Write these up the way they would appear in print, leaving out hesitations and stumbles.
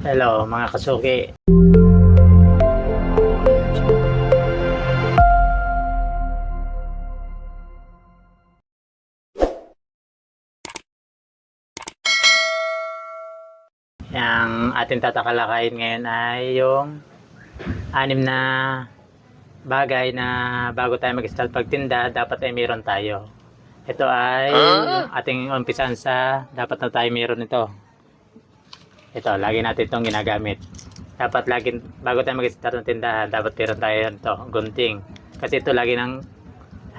Hello mga kasuki. Yang ating tatakalakayin ngayon ay yung anim na bagay na bago tayo mag-start pagtinda dapat ay meron tayo. Ito ay yung ating umpisan sa dapat na tayo meron ito. Ito, lagi natin itong ginagamit. Dapat lagi, bago tayo mag-start ng tindahan, dapat meron tayo ito, gunting. Kasi ito lagi nang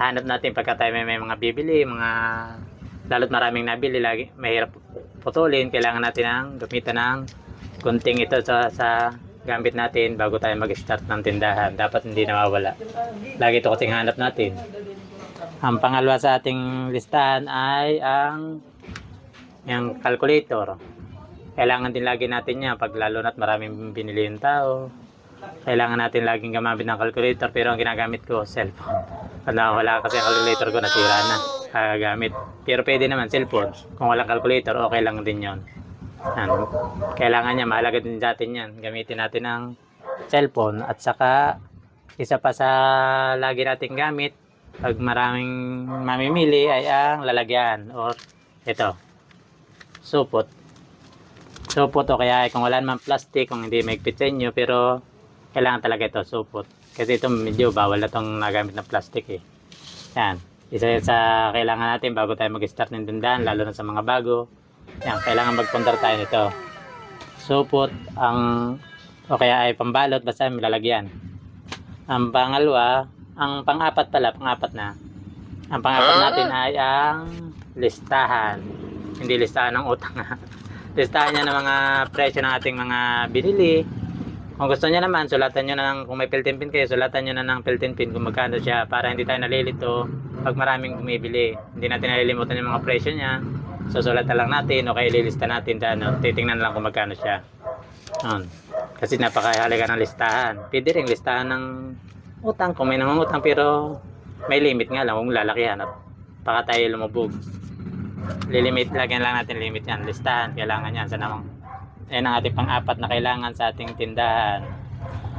hanap natin pagka tayo may mga bibili, mga lalo't maraming nabili, lagi mahirap putulin. Kailangan natin ng gamitan ng gunting ito sa gamit natin bago tayo mag-start ng tindahan. Dapat hindi nawawala. Lagi ito kasing hanap natin. Ang pangalawa sa ating listahan ay yung calculator. Kailangan din lagi natin yan pag lalo na't maraming binili yung tao. Kailangan natin laging gamamit ng calculator, pero ang ginagamit ko cellphone. Pag wala kasi ang calculator ko, nasira na kagagamit. Pero pwede naman cellphone. Kung walang calculator, okay lang din yon. Kailangan niya, mahalaga din sa atin yan. Gamitin natin ang cellphone. At saka isa pa sa lagi nating gamit pag maraming mamimili ay ang lalagyan or ito, supot. Supot o kaya kung wala naman plastic, kung hindi maigpit sa inyo, pero kailangan talaga ito, supot. Kasi ito medyo bawal na itong nagamit na plastic eh. Yan. Isa yan sa kailangan natin bago tayo mag-start ng tindahan, lalo na sa mga bago. Yan, kailangan magpundar tayo nito. Supot, o kaya ay pambalot, basta may lalagyan. Ang pangalawa, ang pang-apat na. Ang pang-apat natin ay ang listahan. Hindi listahan ng utang ha. Listahan niya ng mga presyo ng ating mga binili. Kung gusto niya naman, sulatan niyo na ng, kung may Philippine pin kayo, sulatan niyo na ng Philippine pin kung magkano siya para hindi tayo nalilito pag maraming bumibili. Hindi natin nalilimutan yung mga presyo niya. Susulatan lang natin o kaya ililista natin, titingnan lang kung magkano siya. Kasi napakahalaga ng listahan. Pwede rin listahan ng utang kung may namang utang, pero may limit nga lang kung lalakihan at baka tayo lumubog. Lilimit, lagyan lang natin limit yan. Listahan, kailangan yan sa namang. Yan ang ating pang-apat na kailangan sa ating tindahan.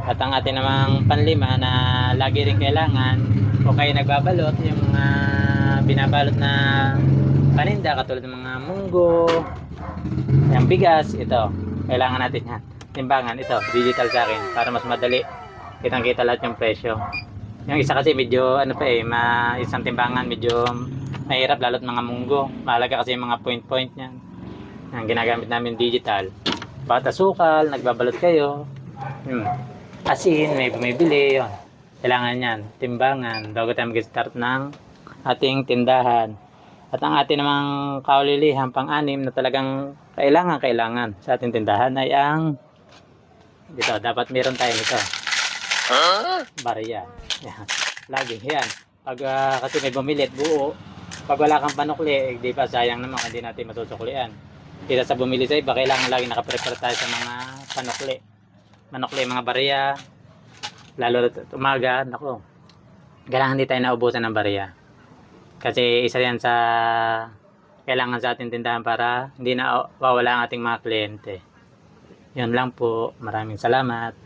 At ang ating namang panlima na lagi rin kailangan o kaya nagbabalot, yung mga binabalot na paninda katulad ng mga munggo, yung bigas, ito. Kailangan natin yan. Timbangan, ito, digital sa akin para mas madali. Kitang-kita lahat yung presyo. Yung isa kasi medyo isang timbangan medyo mahirap, lalo't mga munggo. Mahalaga kasi yung mga point niyan. Ang ginagamit namin digital. Bawat asukal, nagbabalot kayo. Asin, may bumibili. Yun. Kailangan yan. Timbangan. Bago tayo mag-start ng ating tindahan. At ang ating namang kaulilihan, pang-anim na talagang kailangan sa ating tindahan ay ang dito. Dapat meron tayo nito. Barya. Yan. Lagi. Yan. Pag kasi may bumilit, buo. Pag wala kang panukli, di ba sayang naman hindi natin masusuklian. Kita sa bumili sa iba, kailangan lagi nakaprepare tayo sa mga panukli. Manukli, mga barya. Lalo umaga, nako. Kailangan hindi tayo naubusan ng barya. Kasi isa yan sa kailangan sa ating tindahan para hindi na wawala ang ating mga kliyente. Yun lang po. Maraming salamat.